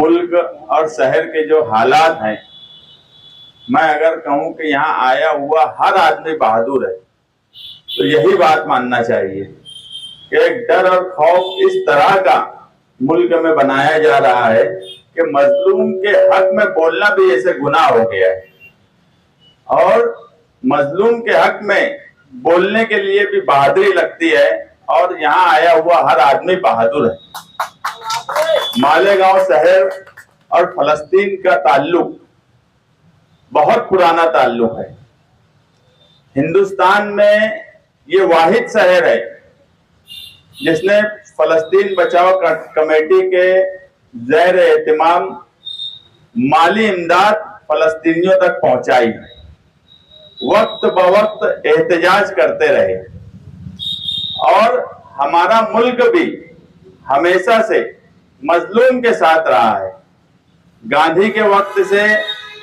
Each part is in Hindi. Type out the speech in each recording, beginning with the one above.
मुल्क और शहर के जो हालात हैं, मैं अगर कहूं कि यहाँ आया हुआ हर आदमी बहादुर है तो यही बात मानना चाहिए कि एक डर और खौफ इस तरह का मुल्क में बनाया जा रहा है कि मजलूम के हक में बोलना भी ऐसे गुनाह हो गया है और मजलूम के हक में बोलने के लिए भी बहादुरी लगती है और यहाँ आया हुआ हर आदमी बहादुर है। मालेगांव शहर और फलस्तीन का ताल्लुक बहुत पुराना ताल्लुक है। हिंदुस्तान में ये वाहिद शहर है जिसने फलस्तीन बचाओ कमेटी के ज़ेर एहतिमाम माली इमदाद फलस्तीनियों तक पहुंचाई, वक्त ब वक्त एहतजाज करते रहे और हमारा मुल्क भी हमेशा से मजलूम के साथ रहा है। गांधी के वक्त से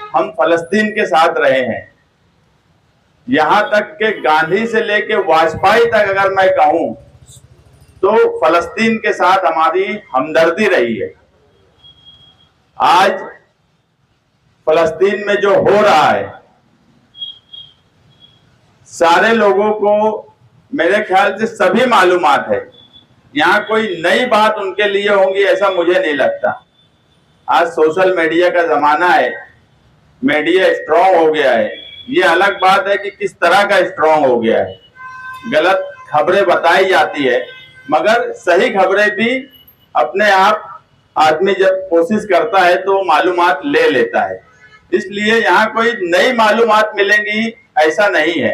हम फलस्तीन के साथ रहे हैं, यहां तक कि गांधी से लेके वाजपेयी तक अगर मैं कहूं तो फलस्तीन के साथ हमारी हमदर्दी रही है। आज फलस्तीन में जो हो रहा है, सारे लोगों को मेरे ख्याल से सभी मालूमात है। यहाँ कोई नई बात उनके लिए होंगी ऐसा मुझे नहीं लगता। आज सोशल मीडिया का जमाना है, मीडिया स्ट्रांग हो गया है। ये अलग बात है कि किस तरह का स्ट्रांग हो गया है। गलत खबरें बताई जाती है मगर सही खबरें भी अपने आप आदमी जब कोशिश करता है तो मालूमात ले लेता है। इसलिए यहाँ कोई नई मालूमात मिलेंगी ऐसा नहीं है।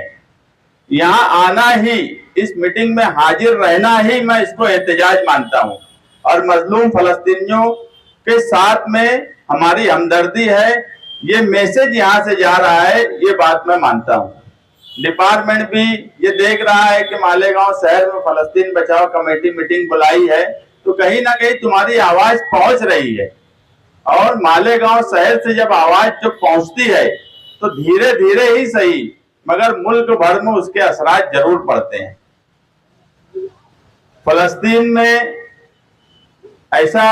यहाँ आना ही, इस मीटिंग में हाजिर रहना ही मैं इसको एहतजाज मानता हूँ और मजलूम फलस्तीनियों के साथ में हमारी हमदर्दी है, ये मैसेज यहाँ से जा रहा है, ये बात मैं मानता हूँ। डिपार्टमेंट भी ये देख रहा है कि मालेगांव शहर में फलस्तीन बचाओ कमेटी मीटिंग बुलाई है तो कहीं ना कहीं तुम्हारी आवाज पहुंच रही है और मालेगांव शहर से जब आवाज जो पहुंचती है तो धीरे धीरे ही सही मगर मुल्क भर में उसके असरात जरूर पड़ते हैं। फलस्तीन में ऐसा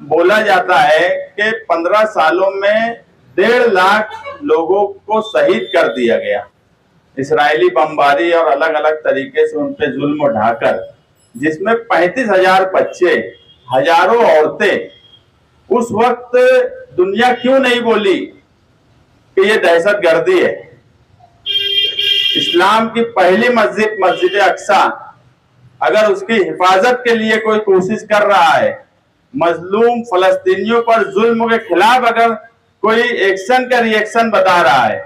बोला जाता है कि 15 सालों में 1.5 लाख लोगों को शहीद कर दिया गया, इस्राएली बमबारी और अलग अलग तरीके से उन पे जुल्म ढाकर, जिसमें 35,000 बच्चे, हजारों औरतें। उस वक्त दुनिया क्यों नहीं बोली कि ये दहशतगर्दी है? इस्लाम की पहली मस्जिद, मस्जिद अक्सा, अगर उसकी हिफाजत के लिए कोई कोशिश कर रहा है, मजलूम फलस्तीनियों पर जुल्म के खिलाफ अगर कोई एक्शन का रिएक्शन बता रहा है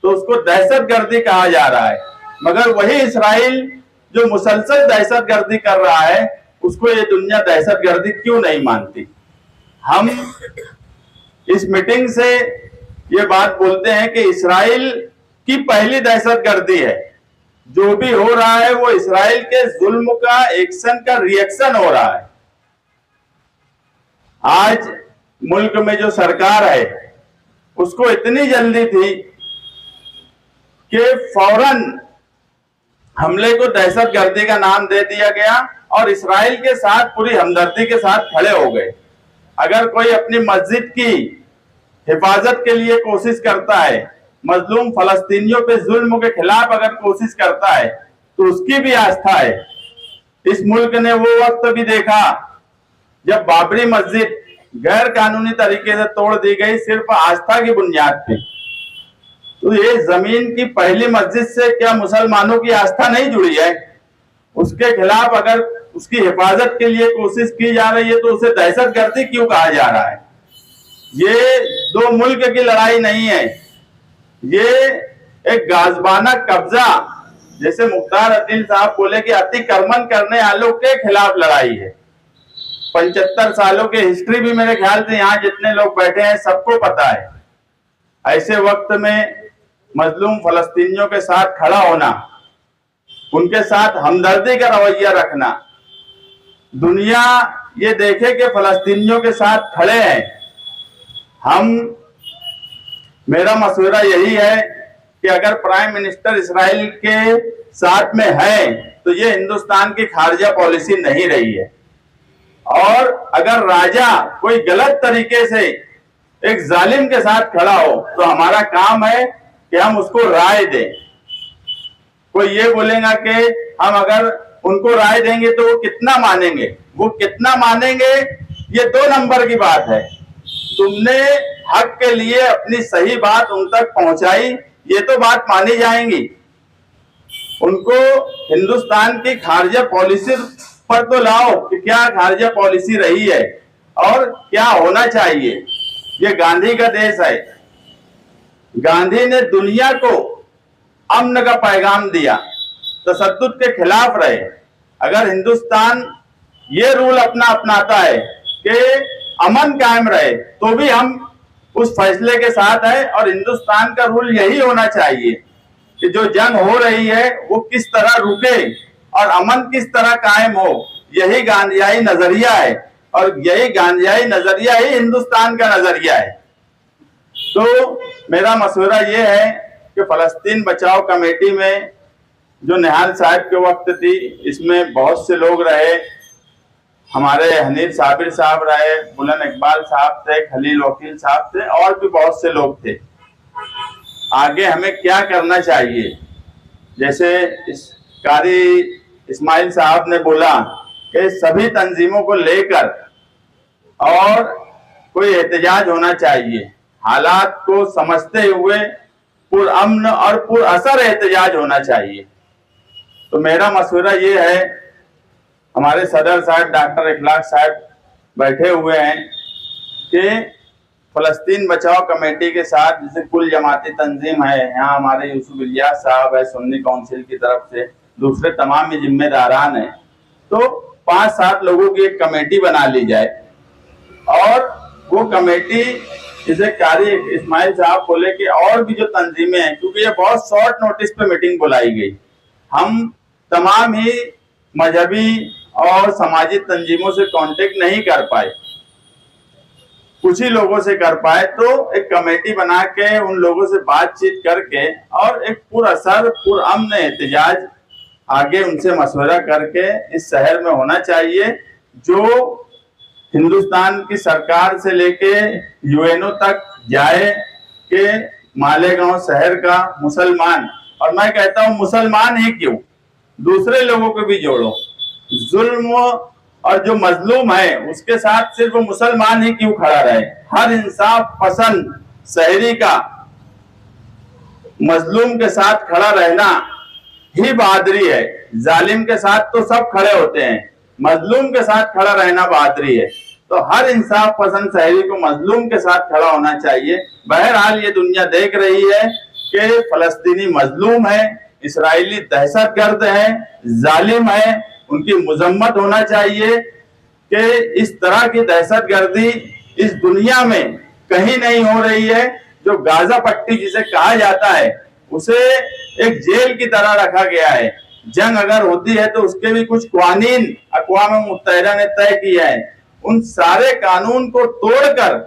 तो उसको दहशतगर्दी कहा जा रहा है। मगर वही इसराइल जो मुसलसल दहशतगर्दी कर रहा है उसको ये दुनिया दहशतगर्दी क्यों नहीं मानती? हम इस मीटिंग से ये बात बोलते हैं कि इसराइल की पहली दहशतगर्दी है। जो भी हो रहा है वो इसराइल के जुल्म का एक्शन का रिएक्शन हो रहा है। आज मुल्क में जो सरकार है उसको इतनी जल्दी थी कि फौरन हमले को दहशतगर्दी का नाम दे दिया गया और इसराइल के साथ पूरी हमदर्दी के साथ खड़े हो गए। अगर कोई अपनी मस्जिद की हिफाजत के लिए कोशिश करता है, मजलूम फलस्तीनियों पे जुल्म के खिलाफ अगर कोशिश करता है तो उसकी भी आस्था है। इस मुल्क ने वो वक्त भी देखा जब बाबरी मस्जिद गैर कानूनी तरीके से तोड़ दी गई सिर्फ आस्था की बुनियाद पे। तो ये जमीन की पहली मस्जिद से क्या मुसलमानों की आस्था नहीं जुड़ी है? उसके खिलाफ अगर उसकी हिफाजत के लिए कोशिश की जा रही है तो उसे दहशतगर्दी क्यों कहा जा रहा है? ये दो मुल्क की लड़ाई नहीं है, ये एक गाजबाना कब्जा, जैसे मुख्तार अकील साहब बोले कि अतिक्रमण करने वालों के खिलाफ लड़ाई है। 75 सालों की हिस्ट्री भी मेरे ख्याल से यहाँ जितने लोग बैठे हैं सबको पता है। ऐसे वक्त में मजलूम फलस्तीनियों के साथ खड़ा होना, उनके साथ हमदर्दी का रवैया रखना, दुनिया ये देखे कि फलस्तीनियों के साथ खड़े हैं हम। मेरा मशवरा यही है कि अगर प्राइम मिनिस्टर इस्राइल के साथ में है तो ये हिंदुस्तान की खारजा पॉलिसी नहीं रही है। और अगर राजा कोई गलत तरीके से एक जालिम के साथ खड़ा हो तो हमारा काम है कि हम उसको राय दें। कोई ये बोलेगा कि हम अगर उनको राय देंगे तो वो कितना मानेंगे, वो कितना मानेंगे ये 2 नंबर की बात है। तुमने हक के लिए अपनी सही बात उन तक पहुंचाई, ये तो बात मानी जाएंगी। उनको हिंदुस्तान की खारजा पॉलिसी पर तो लाओ कि क्या खारजा पॉलिसी रही है और क्या होना चाहिए। ये गांधी का देश है। गांधी ने दुनिया को अमन का पैगाम दिया, तशद्दुद के खिलाफ रहे। अगर हिंदुस्तान ये रूल अपनाता है कि अमन कायम रहे तो भी हम उस फैसले के साथ है। और हिंदुस्तान का रूल यही होना चाहिए कि जो जंग हो रही है वो किस तरह रुके और अमन किस तरह कायम हो। यही गांधीयाई नजरिया है और यही गांधीयाई नजरिया ही हिंदुस्तान का नजरिया है। तो मेरा मशवरा ये है कि फलस्तीन बचाओ कमेटी में जो निहाल साहब के वक्त थी, इसमें बहुत से लोग रहे। हमारे हनीफ साबिर साहब रहे, बुलंद इकबाल साहब थे, खलील वकील साहब थे और भी बहुत से लोग थे। आगे हमें क्या करना चाहिए, जैसे इस कारी इस्माइल साहब ने बोला कि सभी तंजीमों को लेकर और कोई एहतजाज होना चाहिए। हालात को समझते हुए पुरअमन और पुरअसर एहतजाज होना चाहिए। तो मेरा मशवरा ये है, हमारे सदर साहब डॉक्टर इखलाक साहब बैठे हुए हैं कि फलस्तीन बचाओ कमेटी के साथ जैसे कुल जमाती तंजीम है, यहाँ हमारे यूसुफ इलियास साहब है सुन्नी काउंसिल की तरफ से, दूसरे तमाम ही जिम्मेदारान हैं, तो 5-7 लोगों की एक कमेटी बना ली जाए। और वो कमेटी जिसे कारी इस्माइल साहब बोले कि और भी जो तंजीमें हैं, क्योंकि ये बहुत शॉर्ट नोटिस पे मीटिंग बुलाई गई, हम तमाम ही मजहबी और समाजी तंजीमों से कांटेक्ट नहीं कर पाए, कुछ ही लोगों से कर पाए। तो एक कमेटी बना के उन लोगों से बातचीत करके और एक पुरअसर पुरअमन एहतजाज आगे उनसे मशवरा करके इस शहर में होना चाहिए, जो हिंदुस्तान की सरकार से लेके यूएनओ तक जाए कि मालेगांव शहर का मुसलमान, और मैं कहता हूं मुसलमान ही क्यों, दूसरे लोगों को भी जोड़ो। जुल्म और जो मजलूम है उसके साथ सिर्फ मुसलमान ही क्यों खड़ा रहे। हर इंसाफ पसंद शहरी का मजलूम के साथ खड़ा रहना ही बहादुरी है। जालिम के साथ तो सब खड़े होते हैं, मजलूम के साथ खड़ा रहना बहादुरी है। तो हर इंसाफ पसंद शहरी को मजलूम के साथ खड़ा होना चाहिए। बहरहाल ये दुनिया देख रही है कि फलस्तीनी मजलूम है, इसराइली दहशतगर्द है, जालिम है, उनकी मजम्मत होना चाहिए कि इस तरह की दहशतगर्दी इस दुनिया में कहीं नहीं हो रही है। जो गाजा पट्टी जिसे कहा जाता है उसे एक जेल की तरह रखा गया है। जंग अगर होती है तो उसके भी कुछ कानून अक़वाम मुत्तहिदा ने तय किया है, उन सारे कानून को तोड़कर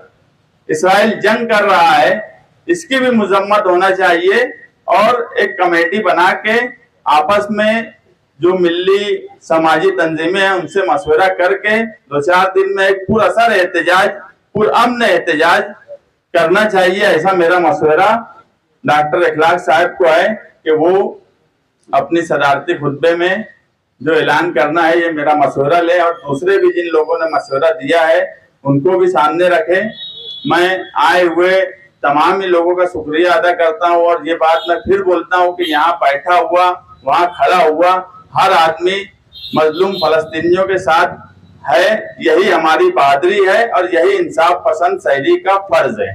इसराइल जंग कर रहा है, इसकी भी मजम्मत होना चाहिए। और एक कमेटी बना के आपस में जो मिली समाजी तंजीमें हैं उनसे मशवरा करके 2-4 दिन में एक पुरअसर एहतजाज, पुरअमन एहतजाज करना चाहिए। ऐसा मेरा मशवरा डॉक्टर इखलाक साहब को है कि वो अपनी सदारती खुतबे में जो ऐलान करना है ये मेरा मशवरा ले, और दूसरे भी जिन लोगों ने मशवरा दिया है उनको भी सामने रखे। मैं आए हुए तमाम ही लोगों का शुक्रिया अदा करता हूँ और ये बात मैं फिर बोलता हूँ कि यहाँ बैठा हुआ, वहाँ खड़ा हुआ हर आदमी मजलूम फलस्तीनियों के साथ है। यही हमारी बहादुरी है और यही इंसाफ पसंद शहरी का फर्ज है।